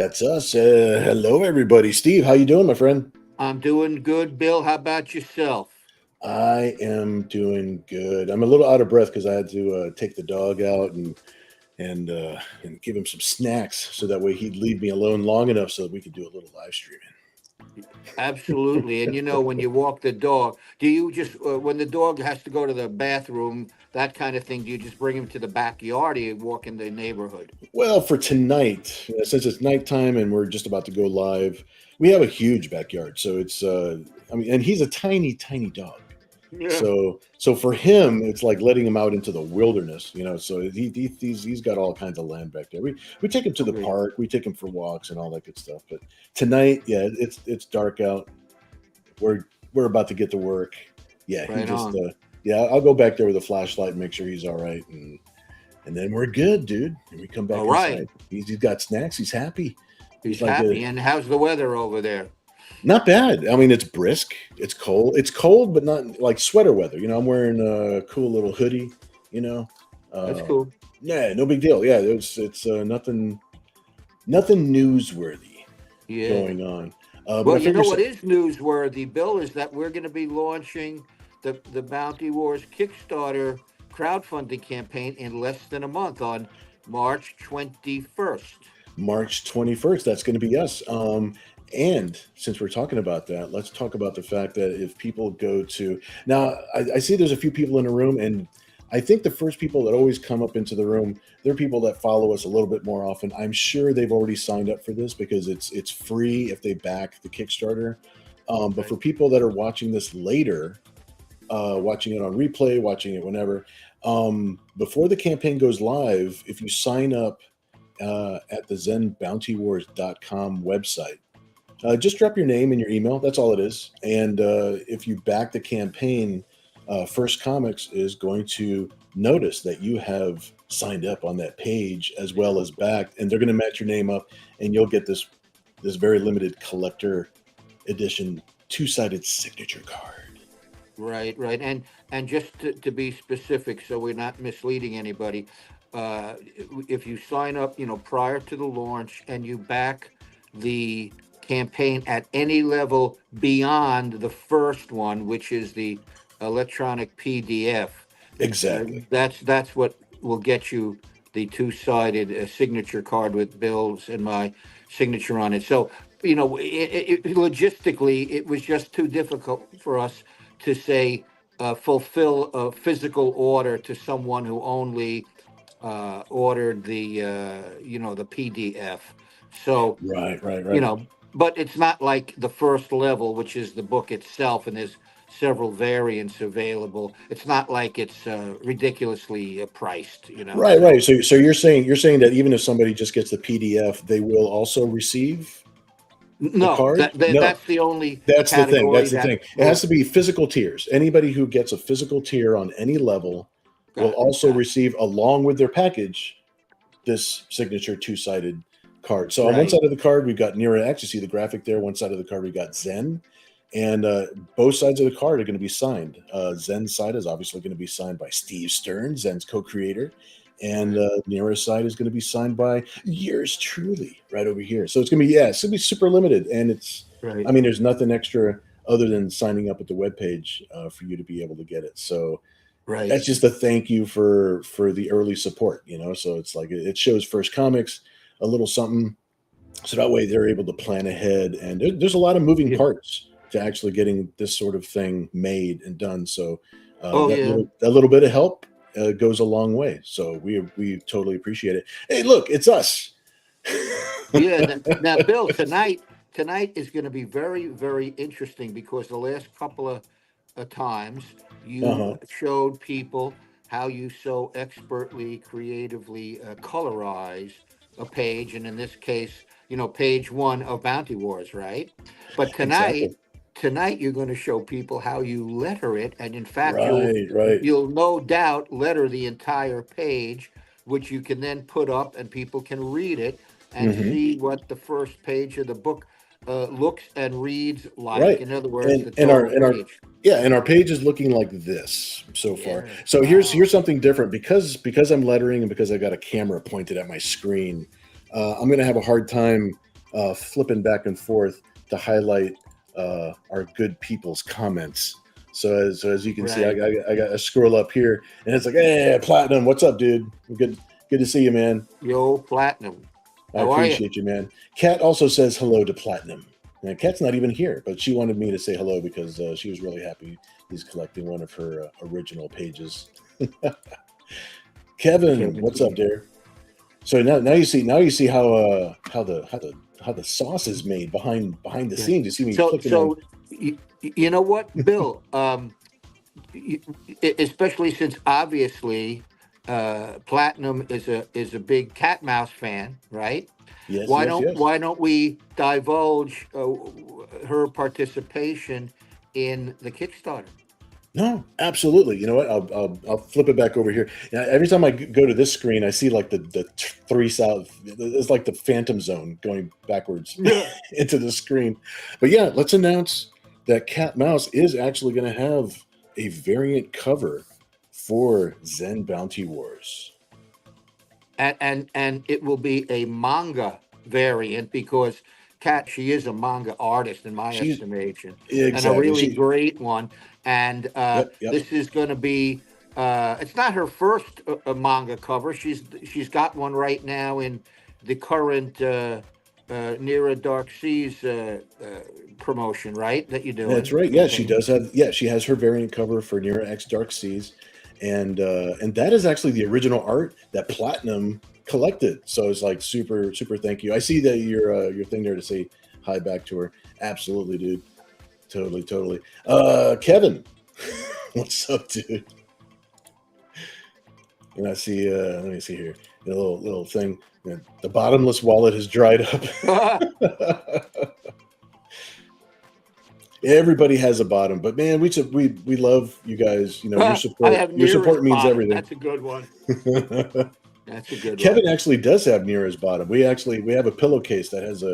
That's us. Hello, everybody. Steve, how you doing, my friend? I'm doing good, Bill. How about yourself? I am doing good. I'm a little out of breath because I had to take the dog out and give him some snacks so that way he'd leave me alone long enough so that we could do a little live streaming. Absolutely. And when you walk the dog, do you just, when the dog has to go to the bathroom, that kind of thing, do you just bring him to the backyard or you walk in the neighborhood? Well, for tonight, since it's nighttime and we're just about to go live, we have a huge backyard. So I mean, and he's a tiny, tiny dog. Yeah. So for him, it's like letting him out into the wilderness, you know. So he's got all kinds of land back there. We take him to the Okay. park, we take him for walks and all that good stuff. But tonight, yeah, it's dark out. We're about to get to work. Yeah, he Right just on. yeah, I'll go back there with a flashlight and make sure he's all right, and then we're good, dude. And we come All back right. inside. He's got snacks. He's happy. He's He's like a happy. And how's the weather over there? Not bad. I mean, it's brisk. It's cold. It's cold, but not like sweater weather. You know, I'm wearing a cool little hoodie. You know, That's uh, cool. yeah, no big deal. Yeah, it's nothing newsworthy Yeah. going on. But Well, I you figure know so. what is newsworthy, Bill, is that we're going to be launching the Bounty Wars Kickstarter crowdfunding campaign in less than a month on March 21st. March 21st. That's going to be us. And since we're talking about that, let's talk about the fact that if people go to now, I see there's a few people in the room, and I think the first people that always come up into the room, they're people that follow us a little bit more often. I'm sure they've already signed up for this because it's free if they back the Kickstarter. But Right. for people that are watching this later, watching it on replay, watching it whenever, before the campaign goes live, if you sign up at the zenbountywars.com website. Just drop your name and your email. That's all it is. And if you back the campaign, First Comics is going to notice that you have signed up on that page as well as backed, and they're going to match your name up, and you'll get this very limited collector edition two-sided signature card. Right, right. And just to be specific, so we're not misleading anybody, uh, if you sign up, prior to the launch and you back the campaign at any level beyond the first one, which is the electronic PDF, Exactly. that's what will get you the two-sided signature card with Bill's and my signature on it. So, logistically, it was just too difficult for us to say fulfill a physical order to someone who only ordered the PDF. So, Right, right, you right. know, but it's not like the first level, which is the book itself, and there's several variants available. It's not like it's ridiculously priced. Right, So right. So you're saying that even if somebody just gets the PDF, they will also receive the no, card? No. that's the only That's the thing. category That's the that thing. It has will. to be physical tiers. Anybody who gets a physical tier on any level will Got it, also got it. receive, along with their package, this signature two-sided card. So on one Right. side of the card, we've got Nira X. You see the graphic there. One side of the card, we've got Zen. And both sides of the card are going to be signed. Zen's side is obviously going to be signed by Steve Stern, Zen's co-creator. And Right. Nira's side is going to be signed by yours truly, right over here. So it's going to be, yeah, it's going to be super limited. And I Right. mean, there's nothing extra other than signing up at the webpage for you to be able to get it. So Right. that's just a thank you for the early support, you know. So it's like it shows First Comics a little something, so that way they're able to plan ahead. And there's a lot of moving Yeah. parts to actually getting this sort of thing made and done. So Oh that yeah. little bit of help goes a long way. So we totally appreciate it. Hey, look, it's us. Yeah. Now, Bill, tonight is going to be very, very interesting because the last couple of times you Uh-huh. showed people how you so expertly, creatively colorize a page, and in this case, page one of Bounty Wars, right? But Exactly. tonight you're going to show people how you letter it, and in fact, Right, right. you'll no doubt letter the entire page, which you can then put up, and people can read it and Hmm. see what the first page of the book looks and reads like. Right. In other words, And the and our total and our page. yeah, and our page is looking like this so far. Yeah. So here's Wow. something different because I'm lettering and because I got a camera pointed at my screen. I'm going to have a hard time flipping back and forth to highlight our good people's comments. So as you can see, Right. I got a scroll up here, and it's like, hey, Platinum, what's up, dude? Good to see you, man. Yo, Platinum. I How are you? appreciate you, man. Kat also says hello to Platinum. And Kat's not even here, but she wanted me to say hello because she was really happy he's collecting one of her original pages. Kevin, what's up, dear? So now you see how the sauce is made behind the Yeah. scenes. You see me So, clicking on. you know what, Bill? Especially since obviously Platinum is a big cat mouse fan, right? Yes, Why yes, don't yes. why don't we divulge her participation in the Kickstarter? No, absolutely. You know what? I'll flip it back over here. Yeah, every time I go to this screen, I see like the three south. It's like the Phantom Zone going backwards Yeah. into the screen. But yeah, let's announce that Cat Mouse is actually going to have a variant cover for Zen Bounty Wars. And it will be a manga variant because Kat, she is a manga artist in my She's estimation, and a exactly really she. great one. And Yep, yep. this is going to be. It's not her first manga cover. She's got one right now in the current Near Dark Seas promotion, right? That you're That's doing right. Yeah, she campaign. does have. Yeah, she has her variant cover for Near X Dark Seas, and that is actually the original art that Platinum collected. So it's like super thank you. I see that your thing there to say hi back to her. Absolutely, dude. Totally. Kevin, what's up, dude? And I see. Let me see here. A little thing. The bottomless wallet has dried up. Everybody has a bottom, but man, we love you guys. You know, your I support. have Your support nearest means bottom. everything. That's a good one. That's a good one. Kevin actually does have Nira's bottom. We have a pillowcase that has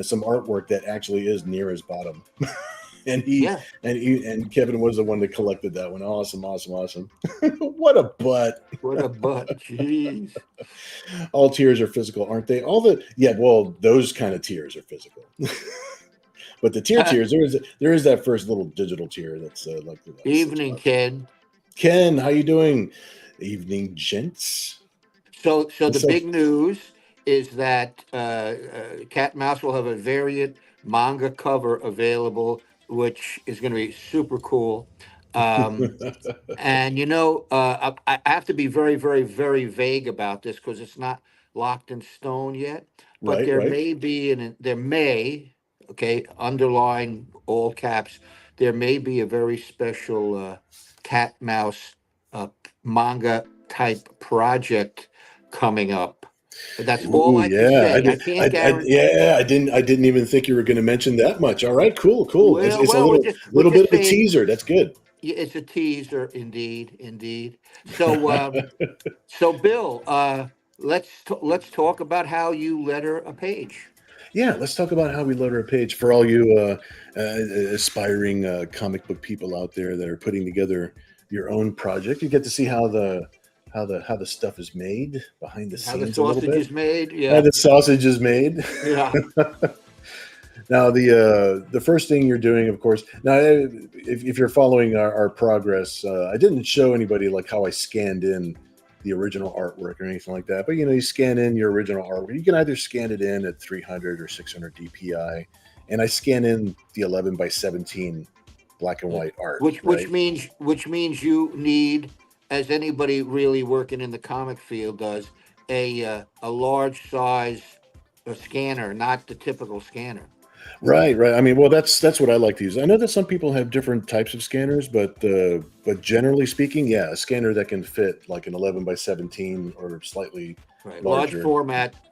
some artwork that actually is Nira's bottom. and Yeah. and Kevin was the one that collected that one. Awesome. What a butt. What a butt. Jeez. All tears are physical, aren't they? Well, those kind of tears are physical. But the tears, there is that first little digital tear that's like Evening, $6. Ken. Ken, how you doing? Evening, gents. So the What's up? big news is that Cat Mouse will have a variant manga cover available, which is going to be super cool. Um, and I have to be very, very, very vague about this because it's not locked in stone yet. But Right, there right. may be, there may, okay, underline all caps, there may be a very special cat mouse uh, manga type project coming up. That's all Ooh, I can yeah. say. I can't guarantee. I didn't even think you were going to mention that much. All right, cool. It's a Well, we're little just bit of a saying teaser. That's good. it's a teaser, indeed, indeed. So, so Bill, let's talk about how you letter a page. Yeah, let's talk about how we load our page for all you aspiring comic book people out there that are putting together your own project. You get to see how the stuff is made behind the How the scenes a little sausage bit. is made. How Yeah, the sausage is made. yeah. Now, the first thing you're doing, of course. Now, if you're following our progress, I didn't show anybody like how I scanned in the original artwork or anything like that. But you scan in your original artwork. You can either scan it in at 300 or 600 DPI, and I scan in the 11 by 17 black and Yeah. white art. Which Right? means you need, as anybody really working in the comic field does, a large size scanner, not the typical scanner. Right. I mean, well, that's what I like to use. I know that some people have different types of scanners, but generally speaking, yeah, a scanner that can fit like an 11 by 17 or slightly Right. larger, a Large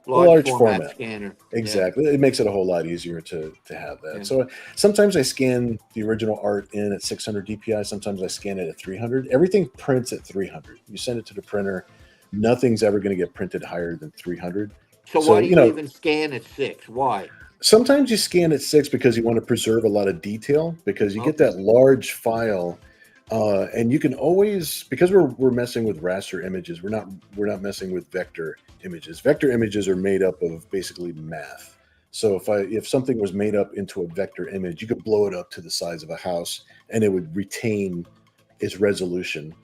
large format format. scanner. Yeah. Exactly, it makes it a whole lot easier to have that. Yeah. So sometimes I scan the original art in at 600 DPI. Sometimes I scan it at 300. Everything prints at 300. You send it to the printer, nothing's ever going to get printed higher than 300. So why So do you even scan at 6? Why? sometimes you scan at 6 because you want to preserve a lot of detail because you get Okay. that large file, and you can always, because we're messing with raster images, we're not messing with vector images. Vector images are made up of basically math. So if something was made up into a vector image, you could blow it up to the size of a house, and it would retain its resolution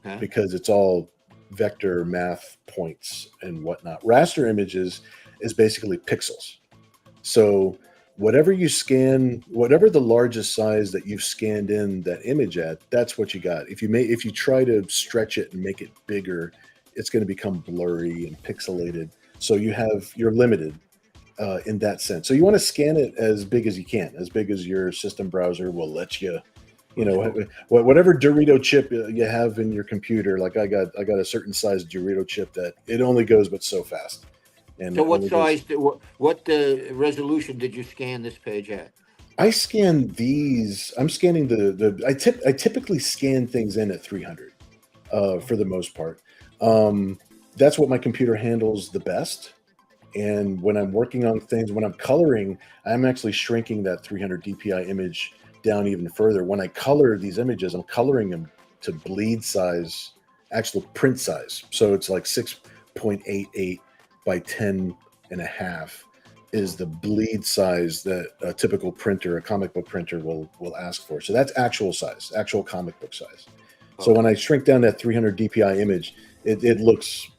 Okay. because it's all vector math points and whatnot. Raster images is basically pixels. So whatever you scan, whatever the largest size that you've scanned in that image at, that's what you got. If you try to stretch it and make it bigger, it's going to become blurry and pixelated. So you're limited in that sense. So you want to scan it as big as you can, as big as your system browser will let you. You know, whatever Dorito chip you have in your computer. Like I got a certain size Dorito chip that it only goes but so fast. And So it what only goes. size? What resolution did you scan this page at? I scan these. I'm scanning I typically scan things in at 300 for the most part. That's what my computer handles the best. And when I'm working on things, when I'm coloring, I'm actually shrinking that 300 DPI image down even further. When I color these images, I'm coloring them to bleed size, actual print size. So it's like 6.88 by 10 and a half is the bleed size that a typical printer, a comic book printer will ask for. So that's actual size, actual comic book size. So when I shrink down that 300 DPI image, it looks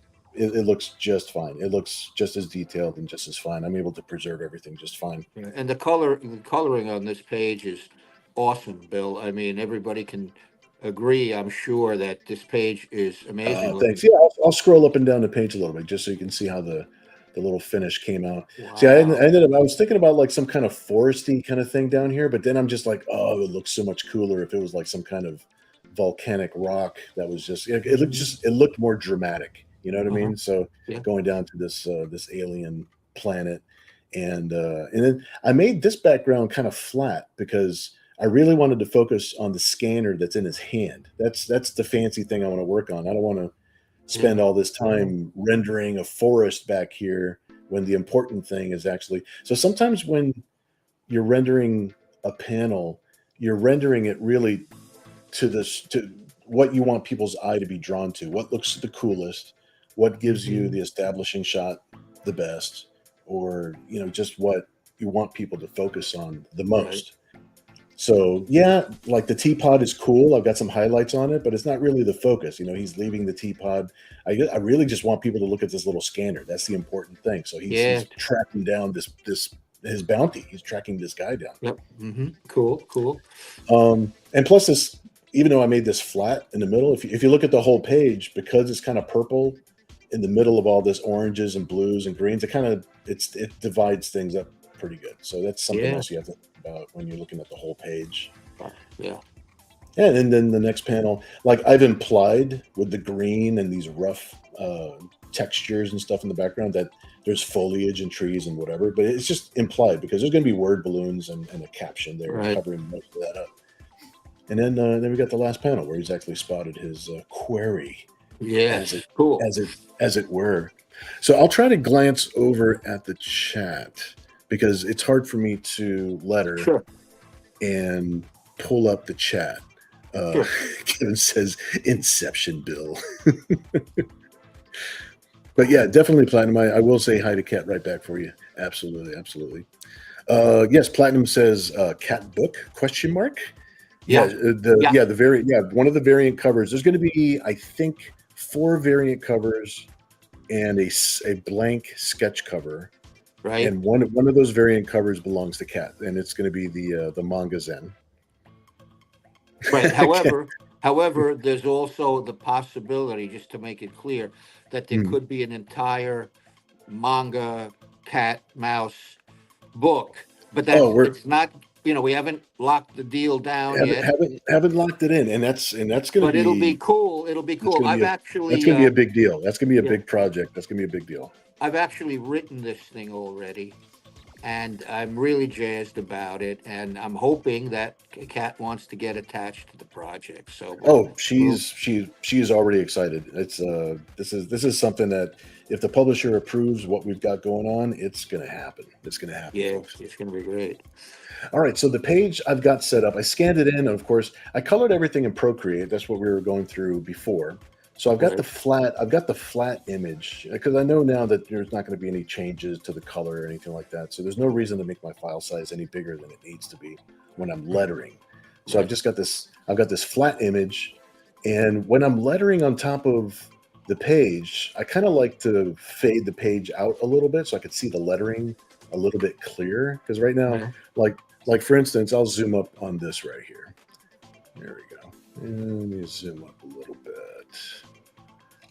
just fine. It looks just as detailed and just as fine. I'm able to preserve everything just fine. Yeah, and the coloring on this page is awesome, Bill. I mean, everybody can agree, I'm sure, that this page is amazing Thanks. looking. Yeah, I'll scroll up and down the page a little bit just so you can see how the little finish came out. See, Wow. I was thinking about like some kind of foresty kind of thing down here, but then I'm just like, oh, it looks so much cooler if it was like some kind of volcanic rock that was just it looked more dramatic. You know what I mean? So Yeah. going down to this alien planet, and then I made this background kind of flat because I really wanted to focus on the scanner that's in his hand. That's the fancy thing I want to work on. I don't want to spend all this time rendering a forest back here when the important thing is actually. So sometimes when you're rendering a panel, you're rendering it really to what you want people's eye to be drawn to, what looks the coolest, what gives you the establishing shot the best, or just what you want people to focus on the most. So yeah, like the teapot is cool. I've got some highlights on it, but it's not really the focus. He's leaving the teapot. I really just want people to look at this little scanner. That's the important thing. So he's tracking down this his bounty. He's tracking this guy down. Yep. Cool. And plus this, even though I made this flat in the middle, if you look at the whole page, because it's kind of purple in the middle of all this oranges and blues and greens, it divides things up pretty good. So that's something else you have to think about when you're looking at the whole page. Yeah. And then the next panel, like I've implied with the green and these rough textures and stuff in the background that there's foliage and trees and whatever, but it's just implied because there's going to be word balloons and a caption there covering most of that up. And then we got the last panel where he's actually spotted his quarry. Yeah, cool. As it were. So I'll try to glance over at the chat because it's hard for me to letter and pull up the chat. Kevin says Inception, Bill. But yeah, definitely Platinum. I will say hi to Cat right back for you. Absolutely. Yes, Platinum says cat book ? Yeah, one of the variant covers. There's going to be, I think, 4 variant covers and a blank sketch cover. Right. And one of those variant covers belongs to Cat, and it's going to be the manga Zen. Right. However, there's also the possibility, just to make it clear, that there could be an entire manga cat mouse book, but it's not. We haven't locked the deal down yet. Haven't locked it in, and that's going to be. But it'll be cool. It'll be cool. That's going to be a big deal. That's going to be a big project. That's going to be a big deal. I've actually written this thing already, and I'm really jazzed about it. And I'm hoping that Kat wants to get attached to the project. So she's already excited. It's this is something that if the publisher approves what we've got going on, it's going to happen. It's going to happen. Yeah, folks. it's going to be great. All right, so the page I've got set up, I scanned it in, and of course, I colored everything in Procreate. That's what we were going through before. So Right. I've got the flat image because I know now that there's not going to be any changes to the color or anything like that. So there's no reason to make my file size any bigger than it needs to be when I'm Right. lettering. So Right. I've got this flat image, and when I'm lettering on top of the page, I kind of like to fade the page out a little bit so I could see the lettering a little bit clearer. Because right now, Right. like for instance, I'll zoom up on this right here. There we go. And let me zoom up a little bit.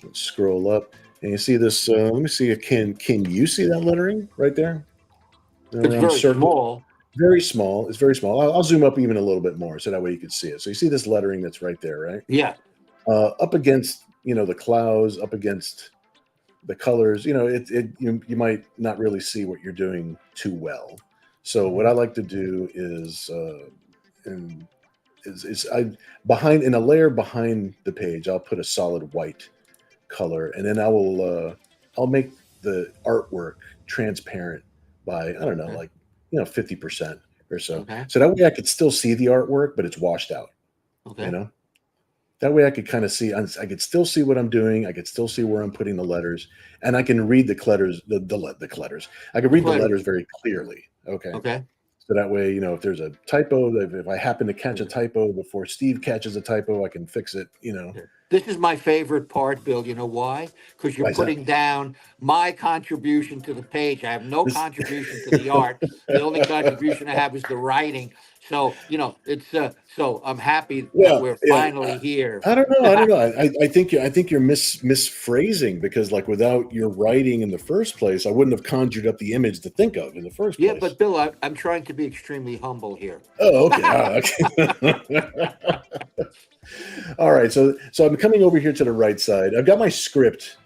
Let's scroll up, and you see this. Let me see. Can you see that lettering right there? It's I'm very circle. small. Very small. It's very small. I'll zoom up even a little bit more so that way you can see it. So you see this lettering that's right there, right? Yeah. Up against the clouds, up against the colors. You might not really see what you're doing too well. So what I Mhm. like to do is and is I behind in a layer behind the page, I'll put a solid white color, and then I'll make the artwork transparent by I don't know, Okay. like 50% or so. Okay. So that way I could still see the artwork, but it's washed out. You Okay. know, that way I could kind of see. I could still see what I'm doing. I could still see where I'm putting the letters, and I can read the letters. The letters. I can The read the clutters. letters very clearly. Okay. Okay. So that way, if there's a typo, if I happen to catch a typo before Steve catches a typo, I can fix it. Yeah. This is my favorite part, Bill. You know why? Because you're Why is that? putting down my contribution to the page. I have no This- contribution to the art. The only contribution I have is the writing. So, it's so I'm happy that Well, we're yeah, finally here. I don't know. I don't know. I think you're misphrasing because like without your writing in the first place, I wouldn't have conjured up the image to think of in the first Yeah, place. but Bill, I'm trying to be extremely humble here. Oh, okay. Okay. All right. So I'm coming over here to the right side. I've got my script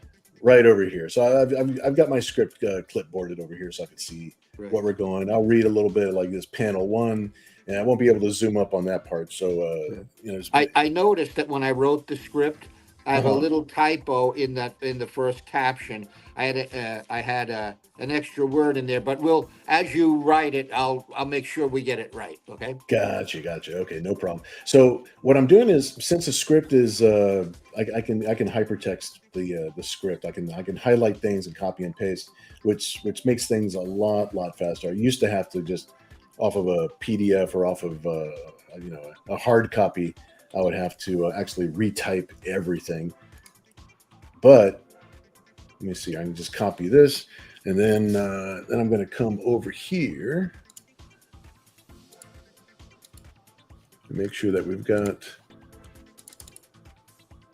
right over here. So I've got my script clipboarded over here so I can see Right. what we're going. I'll read a little bit like this panel one, and I won't be able to zoom up on that part. So Yeah. just, I noticed that when I wrote the script, I have a uh-huh. little typo in the first caption. I had an extra word in there, but as you write it, I'll make sure we get it right. Okay. Gotcha. Okay, no problem. So what I'm doing is, since the script is, I can hypertext the script. I can highlight things and copy and paste, which makes things a lot faster. I used to have to just off of a PDF or off of a hard copy. I would have to actually retype everything. But let me see. I can just copy this, and then I'm going to come over here and make sure that we've got.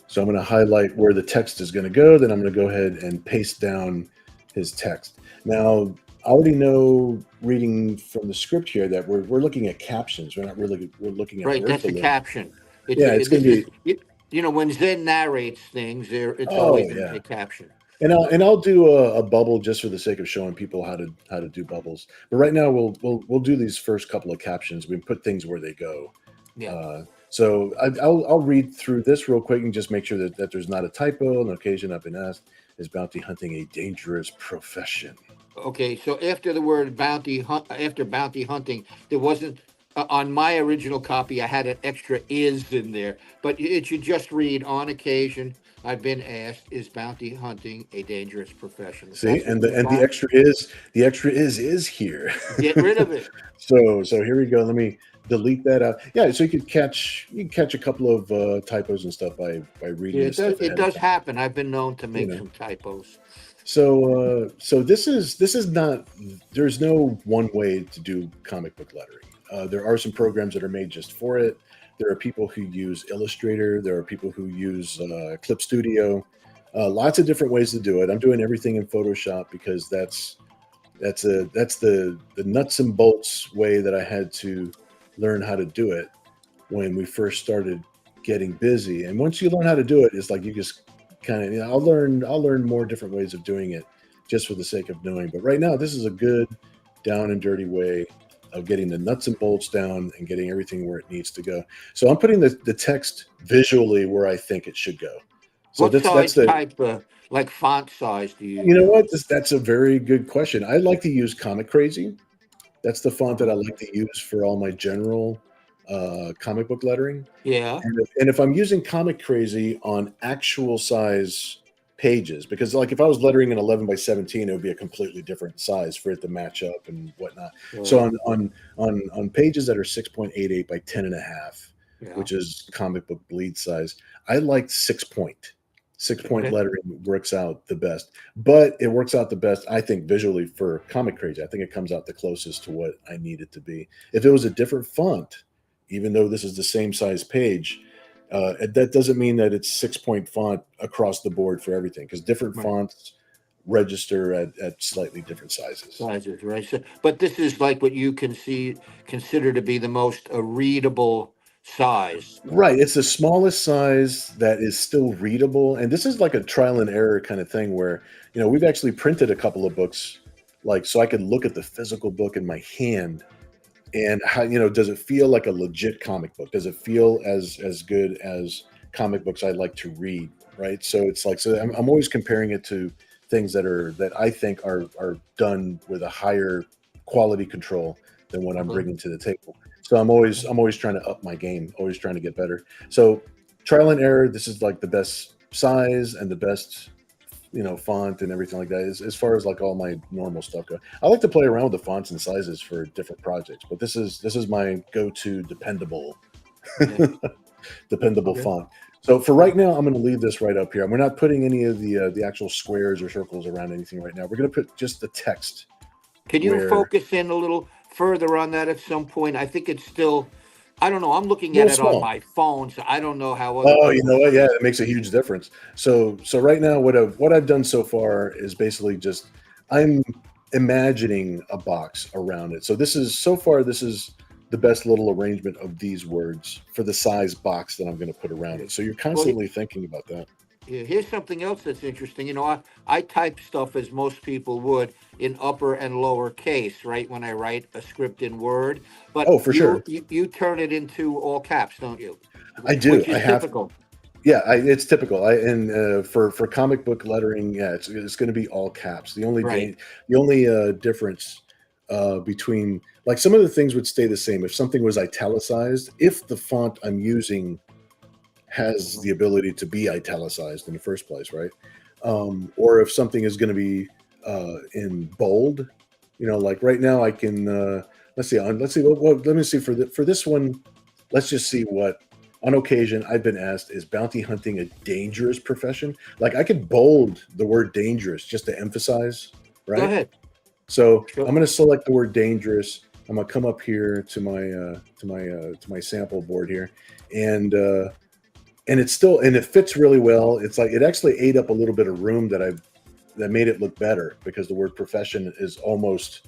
So I'm going to highlight where the text is going to go. Then I'm going to go ahead and paste down his text. Now, I already know reading from the script here that we're looking at captions. We're looking at Right. word That's a delivery. caption. Yeah, it's going This to is be. when Zen narrates things, it's Oh always yeah, a caption. and I'll do a bubble just for the sake of showing people how to do bubbles. But right now we'll do these first couple of captions. We put things where they go. Yeah. So I'll read through this real quick and just make sure that there's not a typo. On occasion, I've been asked, is bounty hunting a dangerous profession? Okay, so after the word after bounty hunting, there wasn't on my original copy. I had an extra "is" in there, but it should just read: "On occasion, I've been asked, is bounty hunting a dangerous profession?" If See, that's what and you the got, extra is here. get rid of it. So here we go. Let me delete that out. Yeah, so you can catch a couple of typos and stuff by reading Yeah, this stuff it ahead of does time. happen. I've been known to You make know. some typos. So this is not. There's no one way to do comic book lettering. There are some programs that are made just for it. There are people who use Illustrator. There are people who use Clip Studio. Lots of different ways to do it. I'm doing everything in Photoshop because that's the nuts and bolts way that I had to learn how to do it when we first started getting busy. And once you learn how to do it, it's like you just kind of, I'll learn more different ways of doing it just for the sake of knowing. But right now, this is a good down and dirty way of getting the nuts and bolts down and getting everything where it needs to go. So I'm putting the text visually where I think it should go. So What that's size the type, like font size, do you you know what? use? That's a very good question. I like to use Comic Crazy. That's the font that I Uh-huh. like to use for all my general comic book lettering. Yeah. And if I'm using Comic Crazy on actual size pages, because like if I was lettering an 11 by 17, it would be a completely different size for it to match up and whatnot. So Right. on pages that are 6.88 by 10 and a half, Yeah. which is comic book bleed size, I like 6 point. 6 point Okay. lettering works out the best, but it works out the best, I think, visually for Comic Crazy. I think it comes out the closest to what I need it to be. If it was a different font, even though this is the same size page, that doesn't mean that it's 6 point font across the board for everything, because different Right. fonts register at slightly different sizes. Sizes, right? So, but this is like what you can see, consider to be the most readable size. Right. It's the smallest size that is still readable. And this is like a trial and error kind of thing where, we've actually printed a couple of books, like, so I could look at the physical book in my hand and how, does it feel like a legit comic book? Does it feel as good as comic books I like to read? Right. So it's like, so I'm always comparing it to things that I think are done with a higher quality control than what I'm Okay. bringing to the table. So I'm always trying to up my game, always trying to get better. So trial and error. This is like the best size and the best font and everything like that. As far as like all my normal stuff go, I like to play around with the fonts and sizes for different projects, but this is my go-to dependable Yeah. dependable Okay. font. So for right now, I'm going to leave this right up here. We're not putting any of the actual squares or circles around anything right now. We're going to put just the text Can you where focus in a little further on that at some point? I think it's still, I don't know. I'm a looking at little it on small. my phone, so I don't know how other Oh, you know people. what? Yeah, it makes a huge difference. So right now, what I've done so far is basically just I'm imagining a box around it. So this is the best little arrangement of these words for the size box that I'm going to put around Yeah. it. So you're Well, constantly thinking about that. yeah, here's something else that's interesting. I type stuff as most people would in upper and lower case, right? When I write a script in Word, but Oh, for sure, you turn it into all caps, don't you? I do. Which I is have. typical, Yeah, it's typical. For comic book lettering, yeah, it's going to be all caps. right? The only difference between, like, some of the things would stay the same if something was italicized. If the font I'm using has Mhm. the ability to be italicized in the first place, right? Or if something is going to be in bold, like right now I can let's see let me see for this one. Let's just see what. On occasion, I've been asked, is bounty hunting a dangerous profession? Like, I could bold the word dangerous just to emphasize, Go right? ahead. So Sure. I'm going to select the word dangerous. I'm going to come up here to my sample board here, and it's still, and it fits really well. It's like it actually ate up a little bit of room that made it look better, because the word profession is almost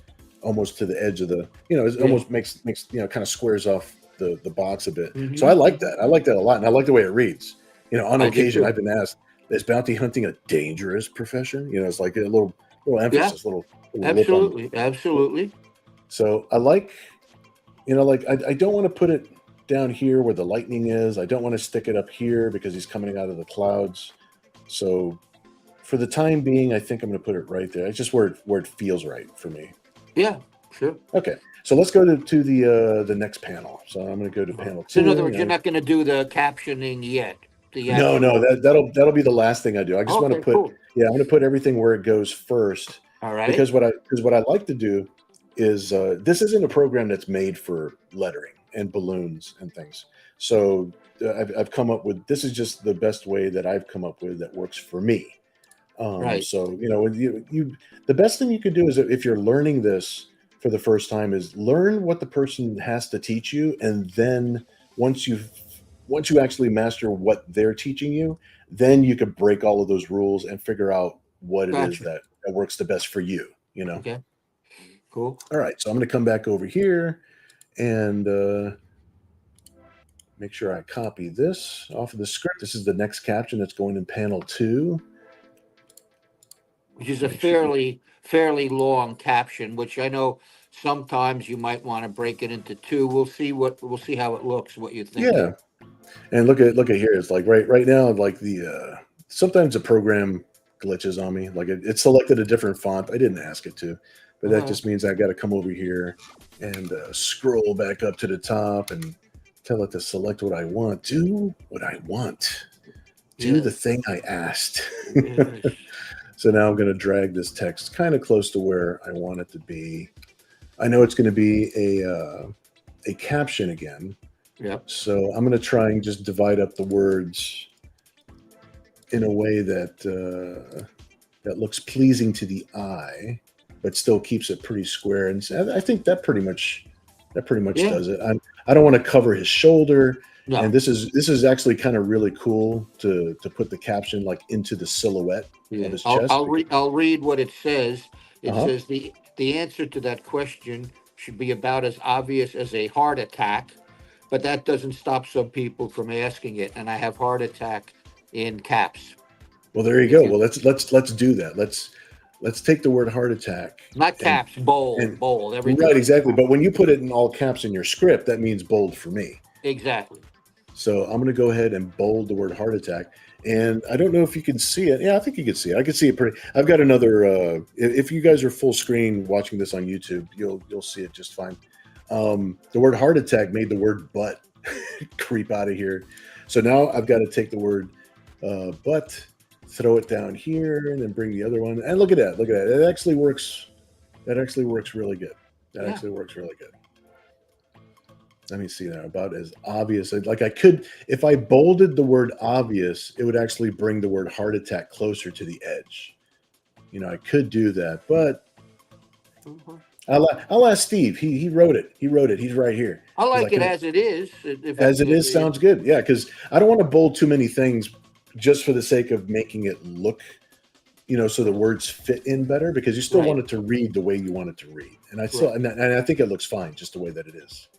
to the edge of the, it Yeah. almost makes kind of squares off the box a bit. So I Hmm. like that. I like that a lot, and I like the way it reads. On I do occasion, too. I've been asked, "Is bounty hunting a dangerous profession?" It's like a little Yeah. emphasis, little lip on. Absolutely. Absolutely. So I like, like I don't want to put it down here where the lightning is. I don't want to stick it up here because he's coming out of the clouds. So for the time being, I think I'm going to put it right there. It's just where it feels right for me. Yeah. Sure. Okay, so let's go to the next panel. So I'm going to go to panel So in other two. words, you're not going to do the captioning yet. The No, actual. that'll be the last thing I do. I just want to Okay. put, Cool. yeah, I'm going to put everything where it goes first, All right. because what I like to do is, this isn't a program that's made for lettering and balloons and things. So I've come up with, this is just the best way that I've come up with that works for me. Right. So the best thing you could do is, if you're learning this for the first time, is learn what the person has to teach you, and then once you once you actually master what they're teaching you, then you could break all of those rules and figure out what it is Gotcha. that works the best for you. Okay. Cool. All right, so I'm going to come back over here and make sure I copy this off of the script. This is the next caption that's going in panel 2. Which is a Make sure. fairly long caption, which I know sometimes you might want to break it into two. We'll see how it looks. What you're thinking. Yeah, and look at here. It's like right now, like sometimes the program glitches on me. Like it selected a different font. I didn't ask it to, but that Uh, just means I got to come over here and scroll back up to the top and Tell it to select what I want. Do what I want. Do Yes. the thing I asked. Yes. So now I'm going to drag this text kind of close to where I want it to be. I know it's going to be a caption again. Yep. So I'm going to try and just divide up the words in a way that looks pleasing to the eye, but still keeps it pretty square. And I think that pretty much Yeah. does it. I don't want to cover his shoulder. No. And this is actually kind of really cool to put the caption like into the silhouette Yeah. of his chest. I'll read what it says. It Uh-huh. says the answer to that question should be about as obvious as a heart attack, but that doesn't stop some people from asking it. And I have heart attack in caps. Well, there you If go. you Well, let's do that. Let's take the word heart attack not and caps, bold, and bold, everything. right, exactly. But when you put it in all caps in your script, that means bold for me. Exactly. So I'm going to go ahead and bold the word heart attack. And I don't know if you can see it. Yeah, I think you can see it. I can see it pretty. I've got another. If you guys are full screen watching this on YouTube, you'll see it just fine. The word heart attack made the word butt creep out of here. So now I've got to take the word butt, throw it down here, and then bring the other one. And look at that. Look at that. It actually works. That actually works really good. That actually works really good. Let me see now. About as obvious. Like I could, if I bolded the word obvious, it would actually bring the word heart attack closer to the edge. You know, I could do that, but I'll ask Steve. He wrote it. He wrote it. He's right here. I like it as it is. As it is sounds good. Yeah, because I don't want to bold too many things just for the sake of making it look, so the words fit in better, because you still want it to read the way you want it to read. And I still, and I think it looks fine just the way that it is.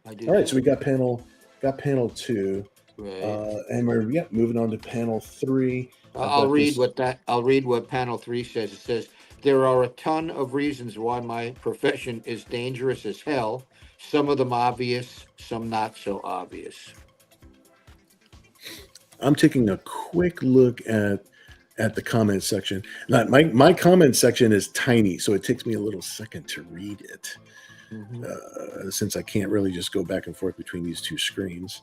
All right, so we got panel 2, right. and we're moving on to panel 3. I'll read what panel 3 says. It says, there are a ton of reasons why my profession is dangerous as hell. Some of them obvious, some not so obvious. I'm taking a quick look at the comment section. Now, my comment section is tiny, so it takes me a little second to read it. Since I can't really just go back and forth between these two screens.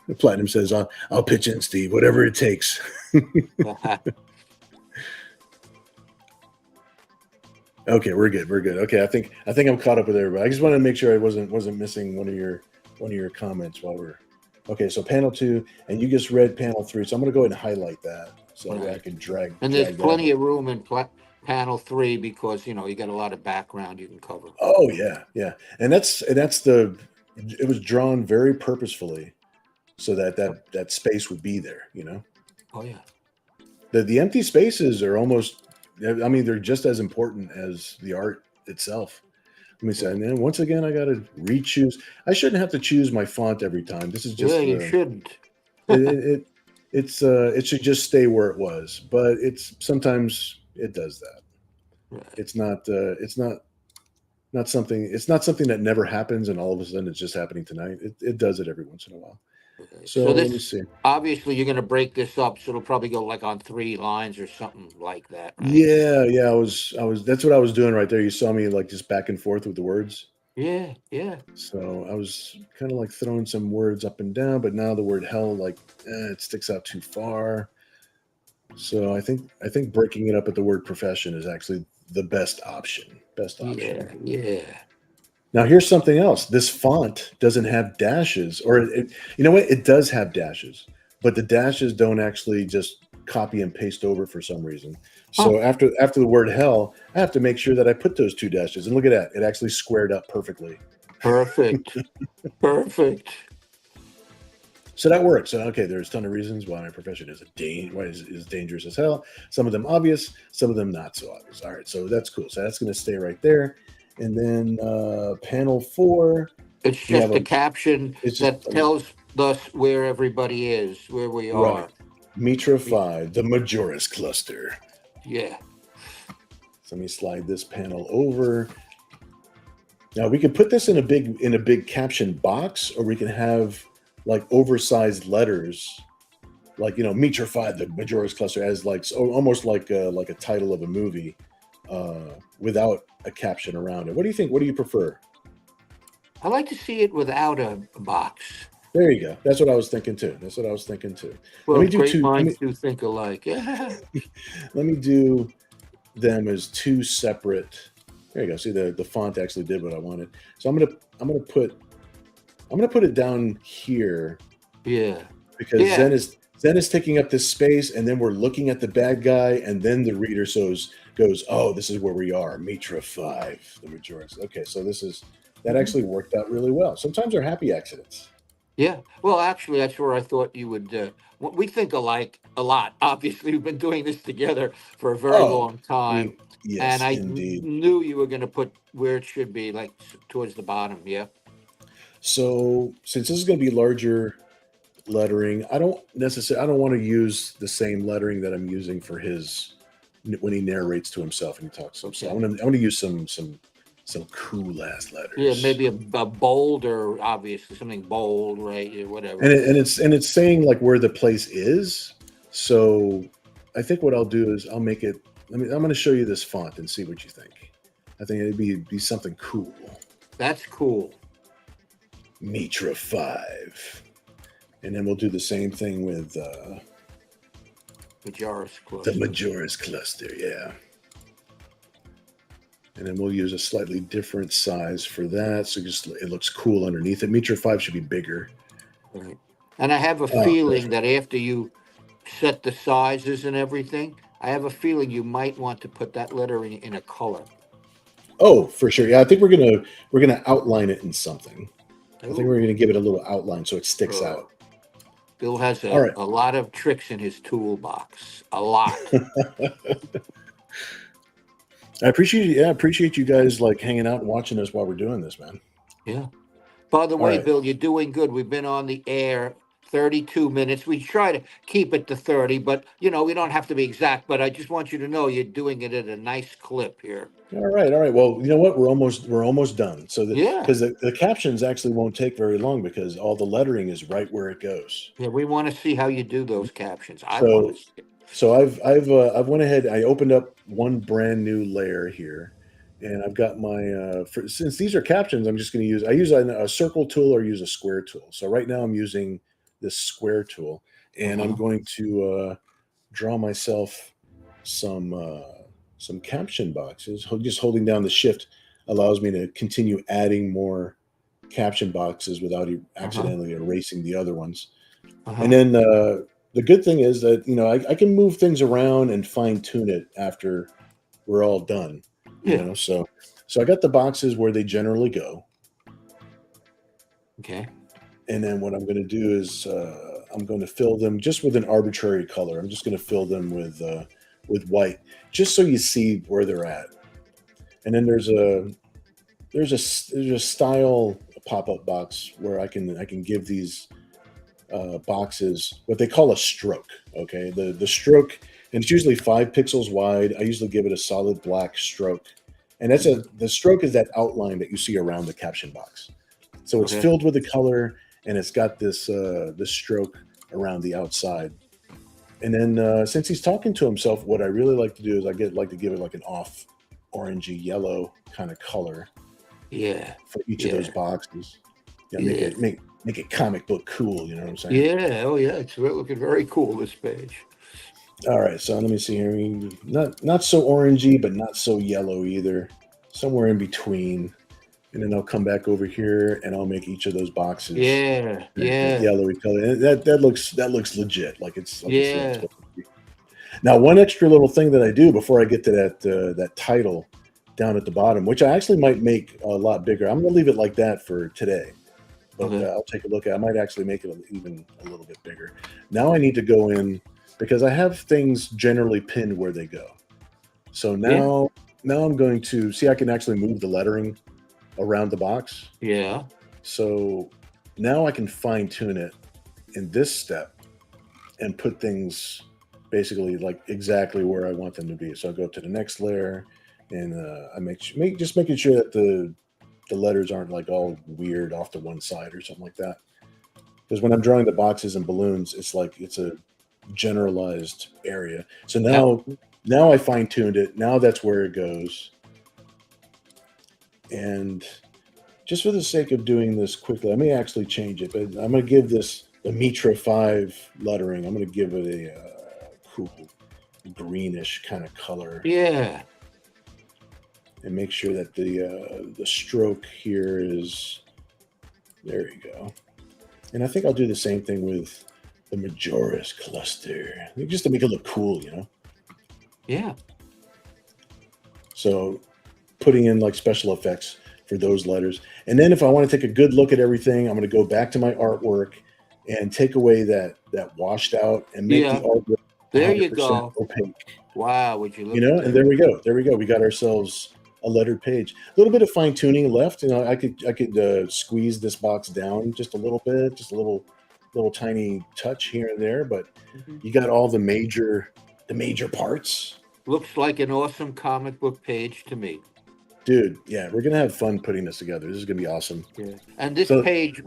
The Platinum says, I'll pitch in, Steve, whatever it takes. Okay, we're good. Okay, I think I'm caught up with everybody. I just wanted to make sure I wasn't missing one of your comments while we're okay. So panel 2, and you just read panel 3. So I'm going to go ahead and highlight that so that I can drag. And there's plenty of room in panel 3 because you got a lot of background you can cover. Oh yeah, and it was drawn very purposefully so that space would be there. Oh yeah. The empty spaces are almost. I mean, they're just as important as the art itself. Let me say, and then once again, I got to re-choose. I shouldn't have to choose my font every time. This is just you shouldn't. it should just stay where it was, but sometimes it does that. Right. It's not something that never happens and all of a sudden it's just happening tonight. It does it every once in a while. Okay. So let me see. Obviously, you're going to break this up, so it'll probably go like on 3 lines or something like that. Right? Yeah. I was. That's what I was doing right there. You saw me like just back and forth with the words. Yeah. So I was kind of like throwing some words up and down, but now the word hell, it sticks out too far. So I think breaking it up at the word profession is actually the best option. Yeah. Now here's something else. This font doesn't have dashes, or you know what? It does have dashes, but the dashes don't actually just copy and paste over for some reason. So after the word hell, I have to make sure that I put those 2 dashes. And look at that. It actually squared up perfectly. Perfect. So that works. So, okay, there's a ton of reasons why my profession is dangerous as hell. Some of them obvious, some of them not so obvious. All right, so that's cool. So that's going to stay right there. And then panel 4. It's just a caption that tells us where everybody is, where we are. Right. Mitra 5, the Majoris cluster. Yeah. So let me slide this panel over. Now we can put this in a big caption box, or we can have like oversized letters, like Mitra 5, the Majoris cluster, as almost like a title of a movie, without a caption around it. What do you think? What do you prefer? I like to see it without a box. There you go. That's what I was thinking too. That's what I was thinking too. Let Well, me do great two. minds do think alike. Yeah. Let me do them as two separate. There you go. See, the font actually did what I wanted. So I'm gonna put it down here Yeah. because Yeah. Zen is taking up this space, and then we're looking at the bad guy, and then the reader goes, oh, this is where we are, Mitra 5, the majority. Okay, so that Mhm. actually worked out really well. Sometimes they're happy accidents. Yeah. Well, actually, that's where I thought you would. We think alike a lot. Obviously, we've been doing this together for a very Oh, long time, and yes, I indeed. knew you were going to put where it should be, like towards the bottom. Yeah. So since this is going to be larger lettering, I don't want to use the same lettering that I'm using for his when he narrates to himself and he talks to himself. Okay. I want to use some cool ass Yeah, letters. maybe a bold or obviously something bold, right? Yeah, whatever. And it's saying like where the place is. So I think what I'll do is I'll make it. I'm going to show you this font and see what you think. I think it'd be something cool. That's cool. Mitra 5, and then we'll do the same thing with Majoris the cluster. Majoris cluster. Yeah, and then we'll use a slightly different size for that, so just it looks cool underneath it. Mitra 5 should be bigger. Right. And I have a Oh, feeling perfect. that after you set the sizes and everything, I have a feeling you might want to put that lettering in a color. Oh, for sure. Yeah, I think we're gonna outline it in something. I think we're Oh, gonna give it a little outline so it sticks out. Bill has All right. a lot of tricks in his toolbox. A lot. I appreciate you guys like hanging out and watching us while we're doing this, man. Yeah. By the All way, right. Bill, you're doing good. We've been on the air 32 minutes. We try to keep it to 30, but we don't have to be exact, but I just want you to know you're doing it at a nice clip here. All right. All right. Well, you know what? We're almost done. So Yeah. because the captions actually won't take very long because all the lettering is right where it goes. Yeah, we want to see how you do those captions. I want to So see it. I've went ahead. I opened up one brand new layer here, and I've got my since these are captions, I'm just going to use a circle tool or use a square tool. So right now I'm using this square tool, and I'm Uh-huh. going to draw myself some some caption boxes. Just holding down the shift allows me to continue adding more caption boxes without Uh-huh. accidentally erasing the other ones. And Uh-huh. then the good thing is that I can move things around and fine tune it after we're all done. Yeah. So I got the boxes where they generally go, Okay. and then what I'm going to do is I'm going to fill them just with an arbitrary color. I'm just going to fill them with white, just so you see where they're at. And then there's a style pop up box where I can give these boxes what they call a stroke. Okay, the stroke, and it's usually 5 pixels wide. I usually give it a solid black stroke, and the stroke is that outline that you see around the caption box. So it's Okay. filled with the color, and it's got this stroke around the outside. And then since he's talking to himself, what I really like to do is like to give it like an off orangey yellow kind of color Yeah. for each of those Yeah. boxes. Yeah, Yeah. make it comic book cool. You know what I'm saying? Yeah. Oh, yeah. It's looking very cool, this page. All right, so let me see here. Not so orangey, but not so yellow either. Somewhere in between. And then I'll come back over here and I'll make each of those boxes Yeah. that Yeah. yellowy color. And that looks legit, like it's Yeah. supposed to be. Now, one extra little thing that I do before I get to that title down at the bottom, which I actually might make a lot bigger. I'm going to leave it like that for today, but Okay. I'll take a look at. I might actually make it even a little bit bigger. Now I need to go in because I have things generally pinned where they go. So Yeah. now I'm going to see I can actually move the lettering around the box. Yeah. So now I can fine tune it in this step and put things basically like exactly where I want them to be. So I'll go up to the next layer and I just making sure that the letters aren't like all weird off to one side or something like that. Because when I'm drawing the boxes and balloons, it's like it's a generalized area. So Yep. now I fine tuned it. Now that's where it goes. And just for the sake of doing this quickly, I may actually change it, but I'm going to give this the Mitra 5 lettering. I'm going to give it a cool greenish kind of color, Yeah. and make sure that the stroke here is, there you go. And I think I'll do the same thing with the Majoris cluster, just to make it look cool, you know. Yeah. So putting in like special effects for those letters. And then if I want to take a good look at everything, I'm going to go back to my artwork and take away that washed out and make the Yeah. artwork There you 100% go. opaque. Wow. Would you look You know, at and that? there we go. There we go. We got ourselves a lettered page. A little bit of fine tuning left. You know, I could squeeze this box down just a little bit, just a little tiny touch here and there. But Mhm. you got all the major parts. Looks like an awesome comic book page to me. Dude, yeah, we're gonna have fun putting this together. This is gonna be awesome. Yeah. And this So page,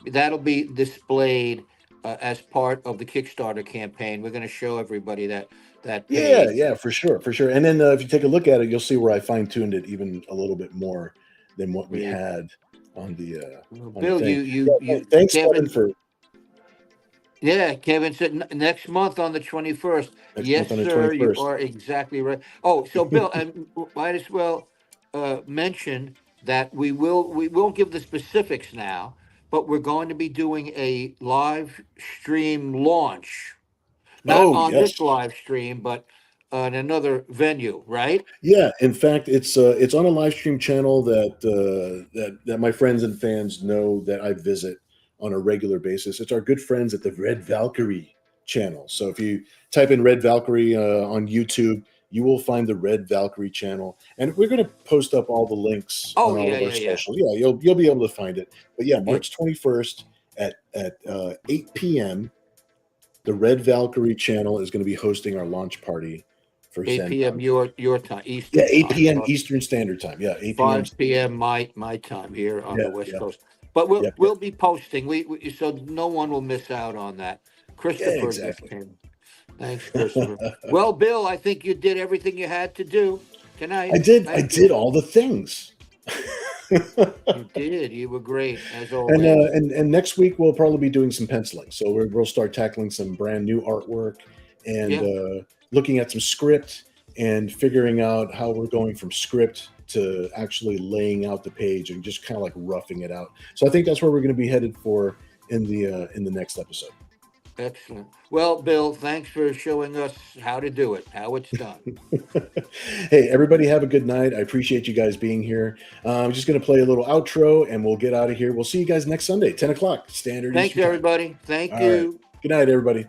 that'll be displayed as part of the Kickstarter campaign. We're going to show everybody that yeah, page. yeah, for sure, for sure. And then if you take a look at it, you'll see where I fine tuned it even a little bit more than what we Yeah. had on the Well, on the Bill, thing. Yeah, thanks, Kevin, Kevin. for Yeah, Kevin said next month on the 21st. next Yes, month on the sir, you 21st. are exactly right. Oh, so Bill, and might as well mention that we won't give the specifics now, but we're going to be doing a live stream launch, not Oh on this yes, live stream, but on another venue, right? yeah. In fact, it's on a live stream channel that my friends and fans know that I visit on a regular basis. It's our good friends at the Red Valkyrie channel. So if you type in Red Valkyrie on YouTube, you will find the Red Valkyrie channel, and we're going to post up all the links Oh on all yeah, of our yeah, yeah. social. Yeah, you'll be able to find it. But yeah, Good. March 21st at 8 p.m. The Red Valkyrie channel is going to be hosting our launch party for 8 Zen p.m. Bounty. your time, Yeah, Eastern 8 time. p.m. Eastern Standard Time. Yeah, 8 p.m. 5 p.m. my time here on Yeah, the West yeah, Coast. But we'll yep, yep. we'll be posting. So no one will miss out on that. Yeah, Christopher just exactly. came. Thanks, Christopher. Well, Bill, I think you did everything you had to do tonight. I Thank did you. all the things. You did. You were great as and always. next week we'll probably be doing some penciling. So we'll start tackling some brand new artwork and Yeah. looking at some script and figuring out how we're going from script to actually laying out the page and just kind of like roughing it out. So I think that's where we're going to be headed for in the next episode. Excellent. Well, Bill, thanks for showing us how to do it, how it's done. Hey, everybody, have a good night. I appreciate you guys being here. I'm just going to play a little outro and we'll get out of here. We'll see you guys next Sunday, 10 o'clock, Standard Thanks, Eastern Time. everybody. Thank All right. you. Good night, everybody.